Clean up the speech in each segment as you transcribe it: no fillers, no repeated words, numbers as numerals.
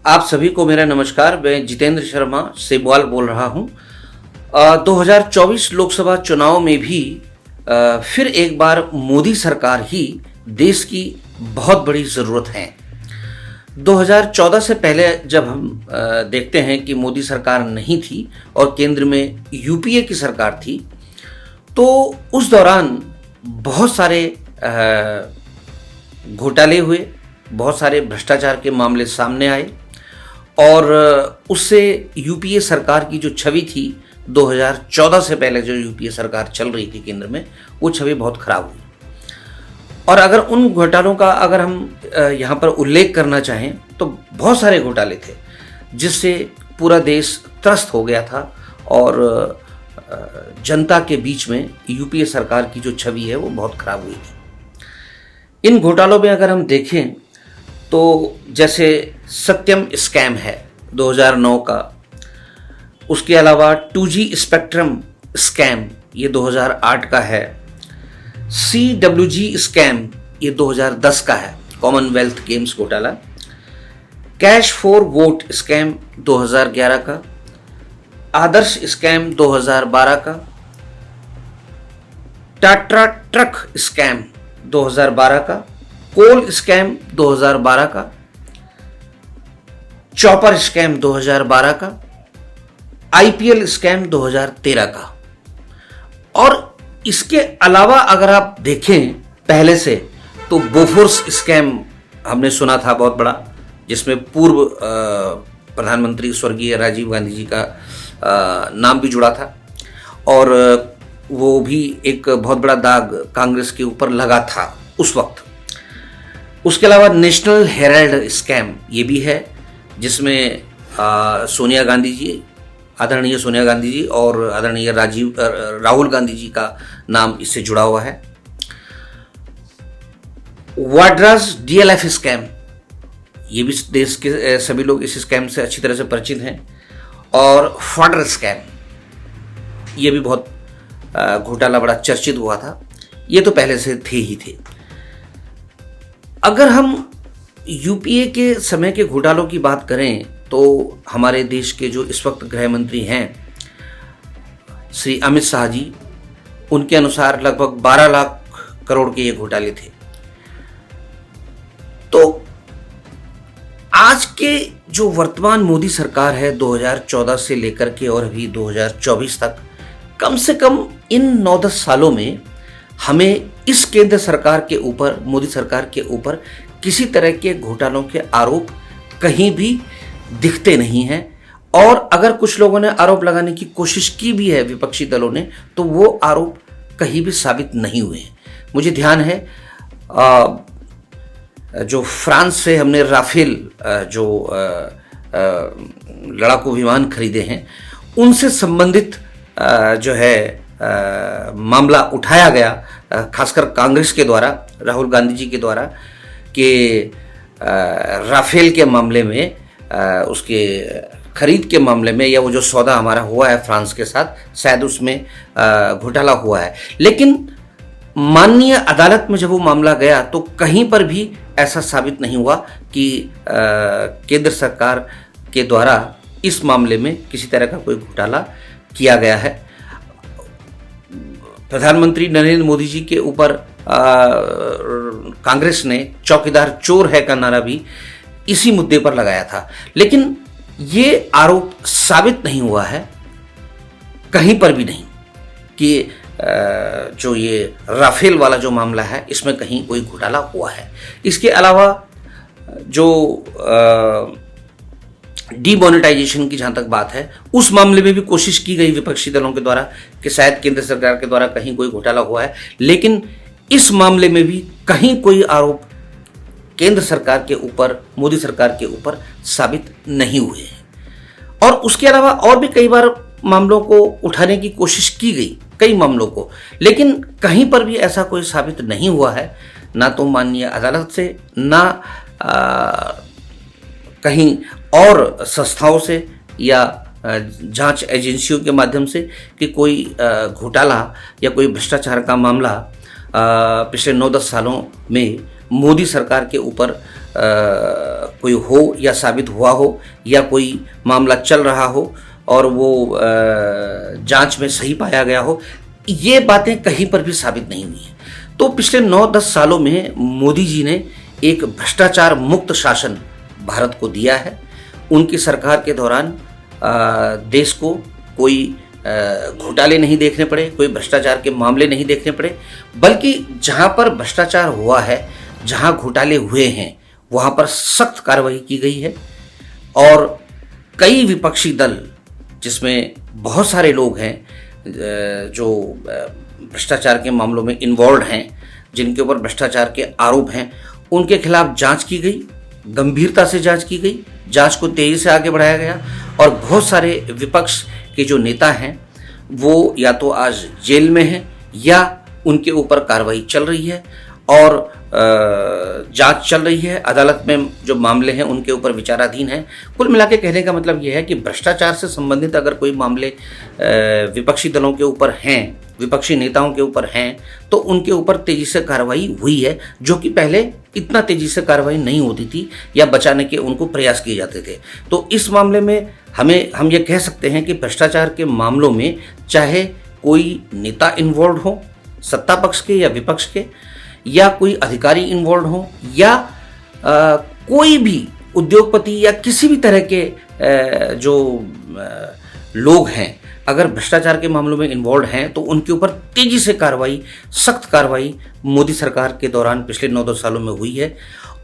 आप सभी को मेरा नमस्कार। मैं जितेंद्र शर्मा सेबवाल बोल रहा हूं। 2024 लोकसभा चुनाव में भी फिर एक बार मोदी सरकार ही देश की बहुत बड़ी ज़रूरत है। 2014 से पहले जब हम देखते हैं कि मोदी सरकार नहीं थी और केंद्र में यूपीए की सरकार थी, तो उस दौरान बहुत सारे घोटाले हुए, बहुत सारे भ्रष्टाचार के मामले सामने आए और उससे यूपीए सरकार की जो छवि थी 2014 से पहले जो यूपीए सरकार चल रही थी केंद्र में, वो छवि बहुत खराब हुई। और अगर उन घोटालों का अगर हम यहाँ पर उल्लेख करना चाहें तो बहुत सारे घोटाले थे जिससे पूरा देश त्रस्त हो गया था और जनता के बीच में यूपीए सरकार की जो छवि है वो बहुत खराब हुई थी। इन घोटालों में अगर हम देखें तो जैसे सत्यम स्कैम है 2009 का, उसके अलावा 2G स्पेक्ट्रम स्कैम ये 2008 का है, CWG स्कैम ये 2010 का है, कॉमनवेल्थ गेम्स घोटाला, कैश फॉर वोट स्कैम 2011 का, आदर्श स्कैम 2012 का, टाटा ट्रक स्कैम 2012 का, कोल स्कैम 2012 का, चॉपर स्कैम 2012 का, आईपीएल स्कैम 2013 का। और इसके अलावा अगर आप देखें पहले से तो बोफोर्स स्कैम हमने सुना था बहुत बड़ा, जिसमें पूर्व प्रधानमंत्री स्वर्गीय राजीव गांधी जी का नाम भी जुड़ा था और वो भी एक बहुत बड़ा दाग कांग्रेस के ऊपर लगा था उस वक्त। उसके अलावा नेशनल हेराल्ड स्कैम ये भी है जिसमें सोनिया गांधी जी, आदरणीय सोनिया गांधी जी और आदरणीय राहुल गांधी जी का नाम इससे जुड़ा हुआ है। वाड्रास डीएलएफ स्कैम, ये भी देश के सभी लोग इस स्कैम से अच्छी तरह से परिचित हैं। और फॉडर स्कैम ये भी बहुत घोटाला बड़ा चर्चित हुआ था, ये तो पहले से थे ही थे। अगर हम यूपीए के समय के घोटालों की बात करें तो हमारे देश के जो इस वक्त गृह मंत्री हैं श्री अमित शाह जी, उनके अनुसार लगभग 12 लाख करोड़ के ये घोटाले थे। तो आज के जो वर्तमान मोदी सरकार है 2014 से लेकर के और अभी 2024 तक, कम से कम इन 9-10 सालों में हमें इस केंद्र सरकार के ऊपर, मोदी सरकार के ऊपर किसी तरह के घोटालों के आरोप कहीं भी दिखते नहीं हैं। और अगर कुछ लोगों ने आरोप लगाने की कोशिश की भी है विपक्षी दलों ने, तो वो आरोप कहीं भी साबित नहीं हुए हैं। मुझे ध्यान है जो फ्रांस से हमने राफेल जो लड़ाकू विमान खरीदे हैं, उनसे संबंधित जो है मामला उठाया गया, खासकर कांग्रेस के द्वारा, राहुल गांधी जी के द्वारा, कि राफेल के मामले में, उसके खरीद के मामले में, या वो जो सौदा हमारा हुआ है फ्रांस के साथ, शायद उसमें घोटाला हुआ है। लेकिन माननीय अदालत में जब वो मामला गया तो कहीं पर भी ऐसा साबित नहीं हुआ कि केंद्र सरकार के द्वारा इस मामले में किसी तरह का कोई घोटाला किया गया है। प्रधानमंत्री नरेंद्र मोदी जी के ऊपर कांग्रेस ने चौकीदार चोर है का नारा भी इसी मुद्दे पर लगाया था, लेकिन ये आरोप साबित नहीं हुआ है कहीं पर भी नहीं कि जो ये राफेल वाला जो मामला है इसमें कहीं कोई घोटाला हुआ है। इसके अलावा जो डीमोनेटाइजेशन की जहाँ तक बात है, उस मामले में भी कोशिश की गई विपक्षी दलों के द्वारा कि शायद केंद्र सरकार के द्वारा कहीं कोई घोटाला हुआ है, लेकिन इस मामले में भी कहीं कोई आरोप केंद्र सरकार के ऊपर, मोदी सरकार के ऊपर साबित नहीं हुए हैं। और उसके अलावा और भी कई बार मामलों को उठाने की कोशिश की गई, कई मामलों को, लेकिन कहीं पर भी ऐसा कोई साबित नहीं हुआ है, ना तो माननीय अदालत से, ना कहीं और संस्थाओं से या जांच एजेंसियों के माध्यम से कि कोई घोटाला या कोई भ्रष्टाचार का मामला पिछले 9-10 सालों में मोदी सरकार के ऊपर कोई हो या साबित हुआ हो या कोई मामला चल रहा हो और वो जांच में सही पाया गया हो, ये बातें कहीं पर भी साबित नहीं हुई हैं। तो पिछले 9-10 सालों में मोदी जी ने एक भ्रष्टाचार मुक्त शासन भारत को दिया है। उनकी सरकार के दौरान देश को कोई घोटाले नहीं देखने पड़े, कोई भ्रष्टाचार के मामले नहीं देखने पड़े, बल्कि जहां पर भ्रष्टाचार हुआ है, जहां घोटाले हुए हैं, वहां पर सख्त कार्रवाई की गई है। और कई विपक्षी दल, जिसमें बहुत सारे लोग हैं जो भ्रष्टाचार के मामलों में इन्वॉल्व हैं, जिनके ऊपर भ्रष्टाचार के आरोप हैं, उनके खिलाफ जांच की गई, गंभीरता से जांच की गई, जांच को तेजी से आगे बढ़ाया गया। और बहुत सारे विपक्ष के जो नेता हैं वो या तो आज जेल में हैं या उनके ऊपर कार्रवाई चल रही है और जांच चल रही है, अदालत में जो मामले हैं उनके ऊपर विचाराधीन है। कुल मिला के कहने का मतलब यह है कि भ्रष्टाचार से संबंधित अगर कोई मामले विपक्षी दलों के ऊपर हैं, विपक्षी नेताओं के ऊपर हैं, तो उनके ऊपर तेजी से कार्रवाई हुई है, जो कि पहले इतना तेजी से कार्रवाई नहीं होती थी या बचाने के उनको प्रयास किए जाते थे। तो इस मामले में हम ये कह सकते हैं कि भ्रष्टाचार के मामलों में चाहे कोई नेता इन्वॉल्व हो, सत्ता पक्ष के या विपक्ष के, या कोई अधिकारी इन्वॉल्व हो, या कोई भी उद्योगपति या किसी भी तरह के जो लोग हैं, अगर भ्रष्टाचार के मामलों में इन्वॉल्व हैं तो उनके ऊपर तेजी से कार्रवाई, सख्त कार्रवाई मोदी सरकार के दौरान पिछले 9-10 सालों में हुई है।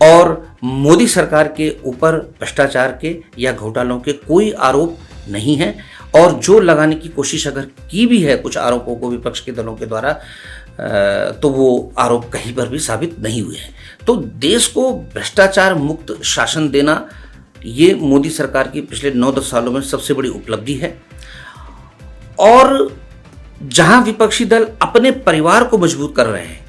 और मोदी सरकार के ऊपर भ्रष्टाचार के या घोटालों के कोई आरोप नहीं है। और जो लगाने की कोशिश अगर की भी है कुछ आरोपों को विपक्ष के दलों के द्वारा, तो वो आरोप कहीं पर भी साबित नहीं हुए हैं। तो देश को भ्रष्टाचार मुक्त शासन देना, ये मोदी सरकार की पिछले 9-10 सालों में सबसे बड़ी उपलब्धि है। और जहां विपक्षी दल अपने परिवार को मजबूत कर रहे हैं,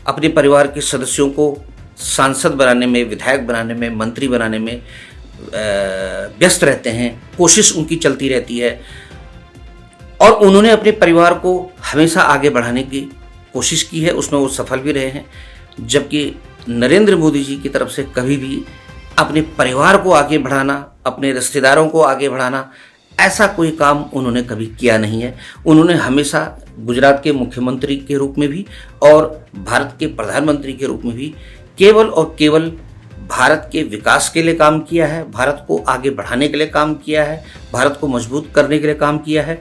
अपने परिवार के सदस्यों को सांसद बनाने में, विधायक बनाने में, मंत्री बनाने में व्यस्त रहते हैं, कोशिश उनकी चलती रहती है और उन्होंने अपने परिवार को हमेशा आगे बढ़ाने की कोशिश की है, उसमें वो सफल भी रहे हैं। जबकि नरेंद्र मोदी जी की तरफ से कभी भी अपने परिवार को आगे बढ़ाना, अपने रिश्तेदारों को आगे बढ़ाना, ऐसा कोई काम उन्होंने कभी किया नहीं है। उन्होंने हमेशा गुजरात के मुख्यमंत्री के रूप में भी और भारत के प्रधानमंत्री के रूप में भी केवल और केवल भारत के विकास के लिए काम किया है, भारत को आगे बढ़ाने के लिए काम किया है, भारत को मजबूत करने के लिए काम किया है,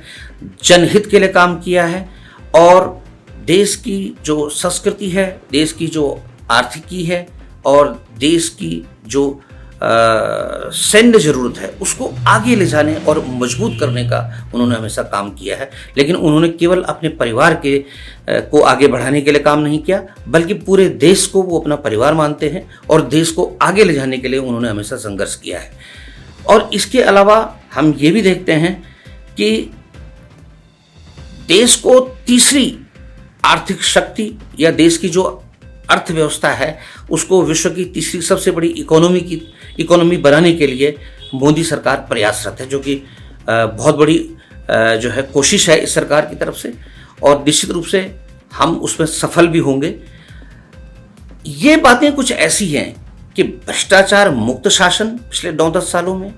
जनहित के लिए काम किया है। और देश की जो संस्कृति है, देश की जो आर्थिकी है और देश की जो सैन्य जरूरत है, उसको आगे ले जाने और मजबूत करने का उन्होंने हमेशा काम किया है। लेकिन उन्होंने केवल अपने परिवार के को आगे बढ़ाने के लिए काम नहीं किया, बल्कि पूरे देश को वो अपना परिवार मानते हैं और देश को आगे ले जाने के लिए उन्होंने हमेशा संघर्ष किया है। और इसके अलावा हम ये भी देखते हैं कि देश को तीसरी आर्थिक शक्ति या देश की जो अर्थव्यवस्था है उसको विश्व की तीसरी सबसे बड़ी इकोनॉमी बनाने के लिए मोदी सरकार प्रयासरत है, जो कि बहुत बड़ी जो है कोशिश है इस सरकार की तरफ से और निश्चित रूप से हम उसमें सफल भी होंगे। ये बातें कुछ ऐसी हैं कि भ्रष्टाचार मुक्त शासन पिछले 9-10 सालों में,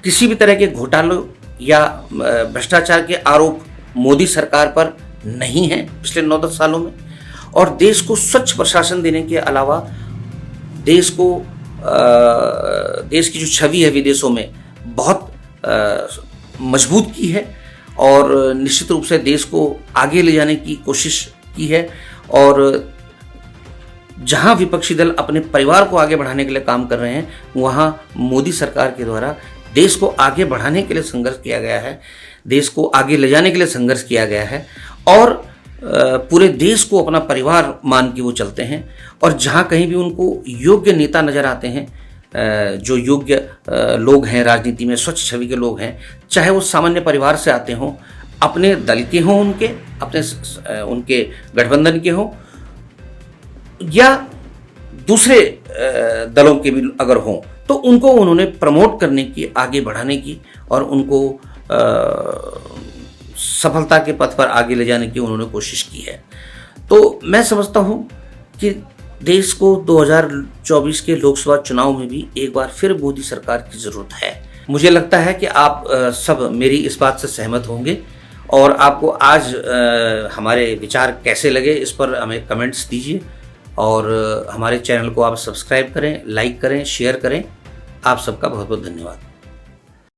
किसी भी तरह के घोटालों या भ्रष्टाचार के आरोप मोदी सरकार पर नहीं है पिछले 9-10 सालों में, और देश को स्वच्छ प्रशासन देने के अलावा देश की जो छवि है विदेशों में बहुत मजबूत की है और निश्चित रूप से देश को आगे ले जाने की कोशिश की है। और जहां विपक्षी दल अपने परिवार को आगे बढ़ाने के लिए काम कर रहे हैं, वहां मोदी सरकार के द्वारा देश को आगे बढ़ाने के लिए संघर्ष किया गया है, देश को आगे ले जाने के लिए संघर्ष किया गया है और पूरे देश को अपना परिवार मान के वो चलते हैं। और जहाँ कहीं भी उनको योग्य नेता नज़र आते हैं, जो योग्य लोग हैं राजनीति में, स्वच्छ छवि के लोग हैं, चाहे वो सामान्य परिवार से आते हों, अपने दल के हों, उनके गठबंधन के हों या दूसरे दलों के भी अगर हों, तो उनको उन्होंने प्रमोट करने की, आगे बढ़ाने की और उनको सफलता के पथ पर आगे ले जाने की उन्होंने कोशिश की है। तो मैं समझता हूँ कि देश को 2024 के लोकसभा चुनाव में भी एक बार फिर मोदी सरकार की ज़रूरत है। मुझे लगता है कि आप सब मेरी इस बात से सहमत होंगे और आपको आज हमारे विचार कैसे लगे इस पर हमें कमेंट्स दीजिए और हमारे चैनल को आप सब्सक्राइब करें, लाइक करें, शेयर करें। आप सबका बहुत बहुत धन्यवाद।